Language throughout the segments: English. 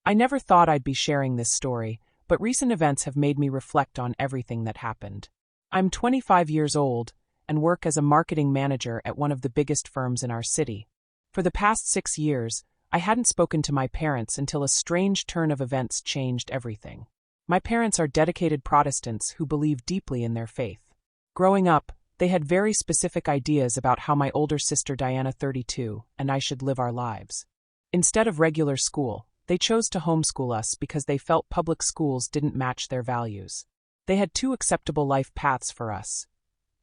I never thought I'd be sharing this story, but recent events have made me reflect on everything that happened. I'm 25 years old and work as a marketing manager at one of the biggest firms in our city. For the past 6 years, I hadn't spoken to my parents until a strange turn of events changed everything. My parents are dedicated Protestants who believe deeply in their faith. Growing up, they had very specific ideas about how my older sister Diana, 32, and I should live our lives. Instead of regular school, they chose to homeschool us because they felt public schools didn't match their values. They had 2 acceptable life paths for us: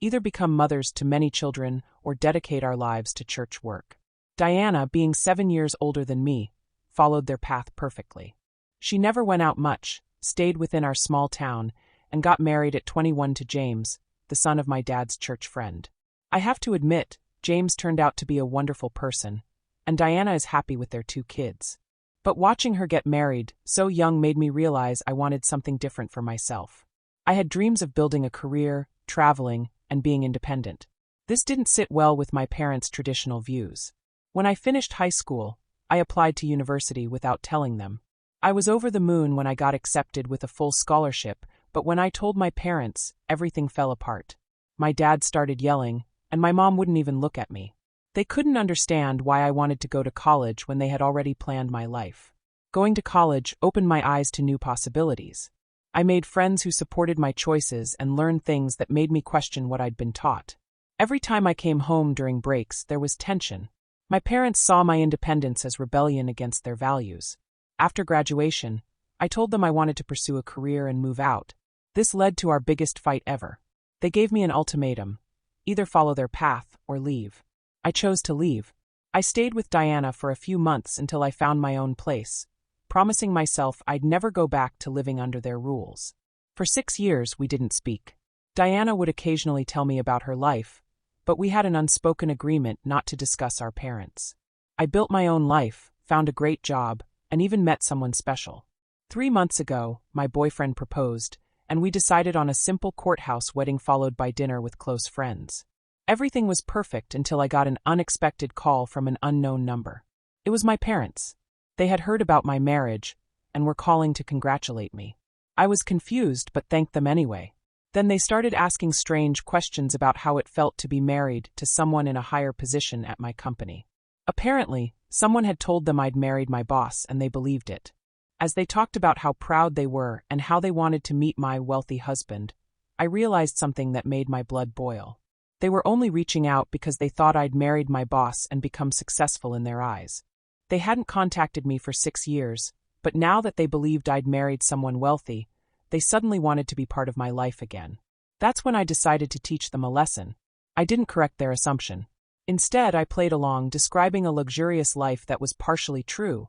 either become mothers to many children or dedicate our lives to church work. Diana, being 7 years older than me, followed their path perfectly. She never went out much, stayed within our small town, and got married at 21 to James, the son of my dad's church friend. I have to admit, James turned out to be a wonderful person, and Diana is happy with their 2 kids. But watching her get married so young made me realize I wanted something different for myself. I had dreams of building a career, traveling, and being independent. This didn't sit well with my parents' traditional views. When I finished high school, I applied to university without telling them. I was over the moon when I got accepted with a full scholarship, but when I told my parents, everything fell apart. My dad started yelling, and my mom wouldn't even look at me. They couldn't understand why I wanted to go to college when they had already planned my life. Going to college opened my eyes to new possibilities. I made friends who supported my choices and learned things that made me question what I'd been taught. Every time I came home during breaks, there was tension. My parents saw my independence as rebellion against their values. After graduation, I told them I wanted to pursue a career and move out. This led to our biggest fight ever. They gave me an ultimatum: either follow their path or leave. I chose to leave. I stayed with Diana for a few months until I found my own place, promising myself I'd never go back to living under their rules. For 6 years, we didn't speak. Diana would occasionally tell me about her life, but we had an unspoken agreement not to discuss our parents. I built my own life, found a great job, and even met someone special. 3 months ago, my boyfriend proposed, and we decided on a simple courthouse wedding followed by dinner with close friends. Everything was perfect until I got an unexpected call from an unknown number. It was my parents. They had heard about my marriage and were calling to congratulate me. I was confused but thanked them anyway. Then they started asking strange questions about how it felt to be married to someone in a higher position at my company. Apparently, someone had told them I'd married my boss and they believed it. As they talked about how proud they were and how they wanted to meet my wealthy husband, I realized something that made my blood boil. They were only reaching out because they thought I'd married my boss and become successful in their eyes. They hadn't contacted me for 6 years, but now that they believed I'd married someone wealthy, they suddenly wanted to be part of my life again. That's when I decided to teach them a lesson. I didn't correct their assumption. Instead, I played along, describing a luxurious life that was partially true.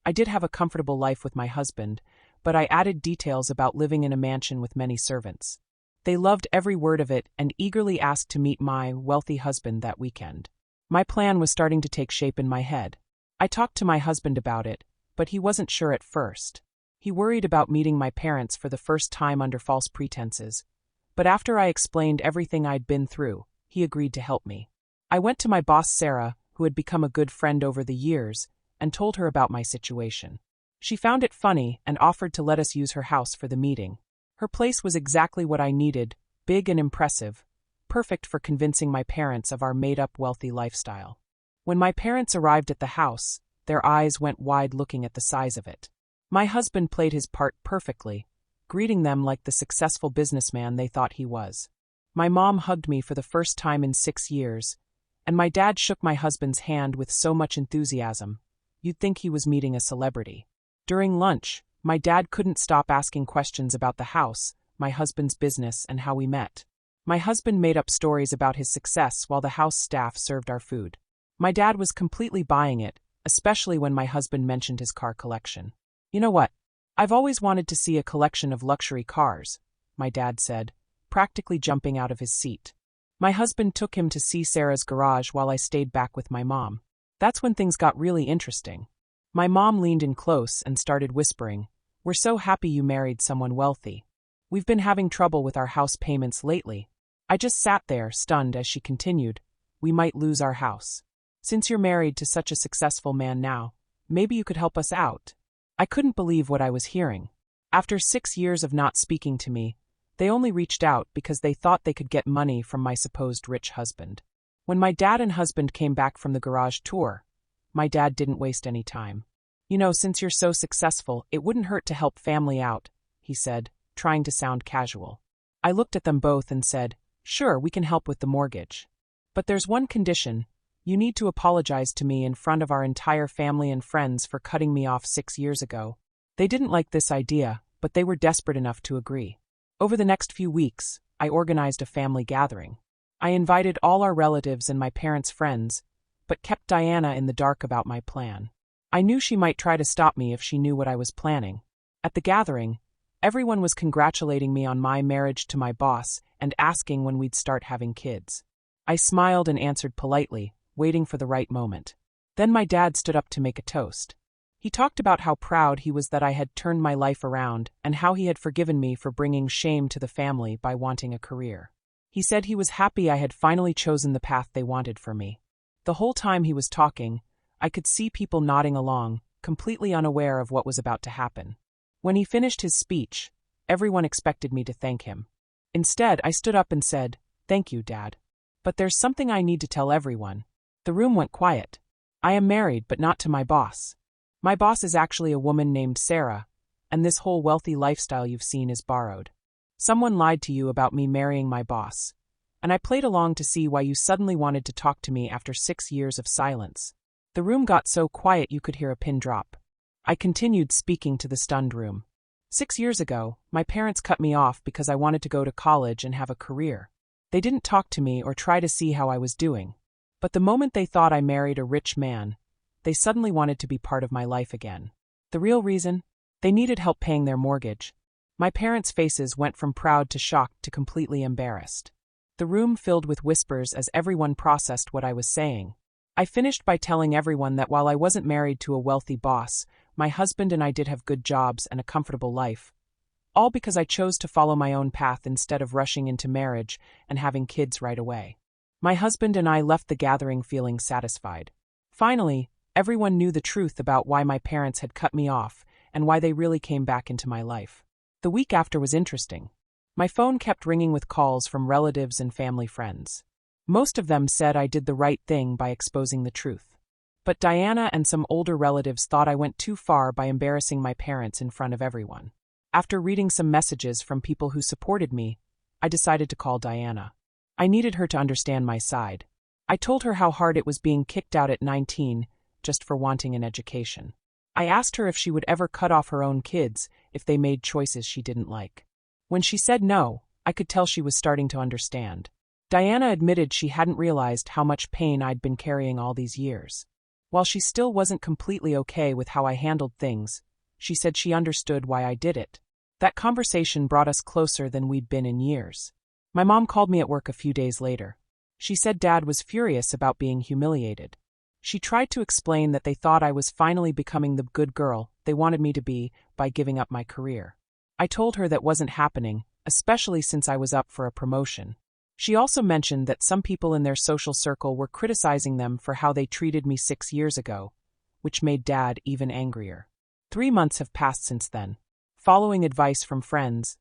I did have a comfortable life with my husband, but I added details about living in a mansion with many servants. They loved every word of it and eagerly asked to meet my wealthy husband that weekend. My plan was starting to take shape in my head. I talked to my husband about it, but he wasn't sure at first. He worried about meeting my parents for the first time under false pretenses, but after I explained everything I'd been through, he agreed to help me. I went to my boss Sarah, who had become a good friend over the years, and told her about my situation. She found it funny and offered to let us use her house for the meeting. Her place was exactly what I needed, big and impressive, perfect for convincing my parents of our made-up wealthy lifestyle. When my parents arrived at the house, their eyes went wide looking at the size of it. My husband played his part perfectly, greeting them like the successful businessman they thought he was. My mom hugged me for the first time in 6 years, and my dad shook my husband's hand with so much enthusiasm, you'd think he was meeting a celebrity. During lunch, my dad couldn't stop asking questions about the house, my husband's business, and how we met. My husband made up stories about his success while the house staff served our food. My dad was completely buying it, especially when my husband mentioned his car collection. "You know what? I've always wanted to see a collection of luxury cars," my dad said, practically jumping out of his seat. My husband took him to see Sarah's garage while I stayed back with my mom. That's when things got really interesting. My mom leaned in close and started whispering, "We're so happy you married someone wealthy. We've been having trouble with our house payments lately." I just sat there, stunned, as she continued, "We might lose our house. Since you're married to such a successful man now, maybe you could help us out." I couldn't believe what I was hearing. After 6 years of not speaking to me, they only reached out because they thought they could get money from my supposed rich husband. When my dad and husband came back from the garage tour, my dad didn't waste any time. Since you're so successful, it wouldn't hurt to help family out, he said, trying to sound casual. I looked at them both and said, sure, we can help with the mortgage. But there's one condition. You need to apologize to me in front of our entire family and friends for cutting me off 6 years ago. They didn't like this idea, but they were desperate enough to agree. Over the next few weeks, I organized a family gathering. I invited all our relatives and my parents' friends, but kept Diana in the dark about my plan. I knew she might try to stop me if she knew what I was planning. At the gathering, everyone was congratulating me on my marriage to my boss and asking when we'd start having kids. I smiled and answered politely, waiting for the right moment. Then my dad stood up to make a toast. He talked about how proud he was that I had turned my life around and how he had forgiven me for bringing shame to the family by wanting a career. He said he was happy I had finally chosen the path they wanted for me. The whole time he was talking, I could see people nodding along, completely unaware of what was about to happen. When he finished his speech, everyone expected me to thank him. Instead, I stood up and said, "Thank you, Dad. But there's something I need to tell everyone." The room went quiet. I am married, but not to my boss. My boss is actually a woman named Sarah, and this whole wealthy lifestyle you've seen is borrowed. Someone lied to you about me marrying my boss, and I played along to see why you suddenly wanted to talk to me after 6 years of silence. The room got so quiet you could hear a pin drop. I continued speaking to the stunned room. 6 years ago, my parents cut me off because I wanted to go to college and have a career. They didn't talk to me or try to see how I was doing. But the moment they thought I married a rich man, they suddenly wanted to be part of my life again. The real reason? They needed help paying their mortgage. My parents' faces went from proud to shocked to completely embarrassed. The room filled with whispers as everyone processed what I was saying. I finished by telling everyone that while I wasn't married to a wealthy boss, my husband and I did have good jobs and a comfortable life. All because I chose to follow my own path instead of rushing into marriage and having kids right away. My husband and I left the gathering feeling satisfied. Finally, everyone knew the truth about why my parents had cut me off and why they really came back into my life. The week after was interesting. My phone kept ringing with calls from relatives and family friends. Most of them said I did the right thing by exposing the truth. But Diana and some older relatives thought I went too far by embarrassing my parents in front of everyone. After reading some messages from people who supported me, I decided to call Diana. I needed her to understand my side. I told her how hard it was being kicked out at 19 just for wanting an education. I asked her if she would ever cut off her own kids if they made choices she didn't like. When she said no, I could tell she was starting to understand. Diana admitted she hadn't realized how much pain I'd been carrying all these years. While she still wasn't completely okay with how I handled things, she said she understood why I did it. That conversation brought us closer than we'd been in years. My mom called me at work a few days later. She said Dad was furious about being humiliated. She tried to explain that they thought I was finally becoming the good girl they wanted me to be by giving up my career. I told her that wasn't happening, especially since I was up for a promotion. She also mentioned that some people in their social circle were criticizing them for how they treated me 6 years ago, which made Dad even angrier. 3 months have passed since then. Following advice from friends,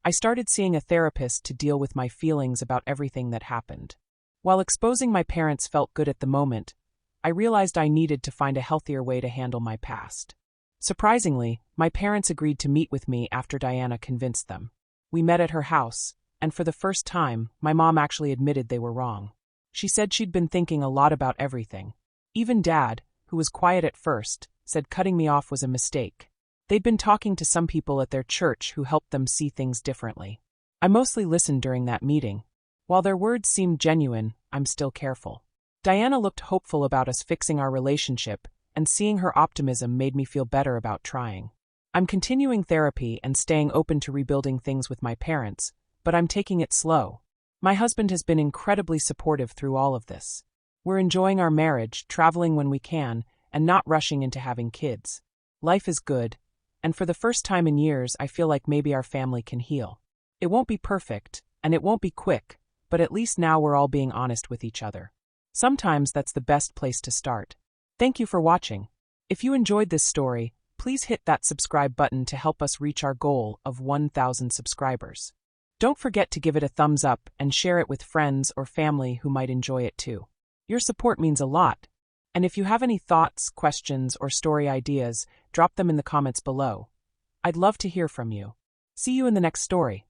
I started seeing a therapist to deal with my feelings about everything that happened. While exposing my parents felt good at the moment, I realized I needed to find a healthier way to handle my past. Surprisingly, my parents agreed to meet with me after Diana convinced them. We met at her house, and for the first time, my mom actually admitted they were wrong. She said she'd been thinking a lot about everything. Even Dad, who was quiet at first, said cutting me off was a mistake. They'd been talking to some people at their church who helped them see things differently. I mostly listened during that meeting. While their words seemed genuine, I'm still careful. Diana looked hopeful about us fixing our relationship, and seeing her optimism made me feel better about trying. I'm continuing therapy and staying open to rebuilding things with my parents, but I'm taking it slow. My husband has been incredibly supportive through all of this. We're enjoying our marriage, traveling when we can, and not rushing into having kids. Life is good, and for the first time in years I feel like maybe our family can heal. It won't be perfect, and it won't be quick, but at least now we're all being honest with each other. Sometimes that's the best place to start. Thank you for watching. If you enjoyed this story, Please hit that subscribe button to help us reach our goal of 1,000 subscribers. Don't forget to give it a thumbs up and share it with friends or family who might enjoy it too. Your support means a lot. And if you have any thoughts, questions, or story ideas, drop them in the comments below. I'd love to hear from you. See you in the next story.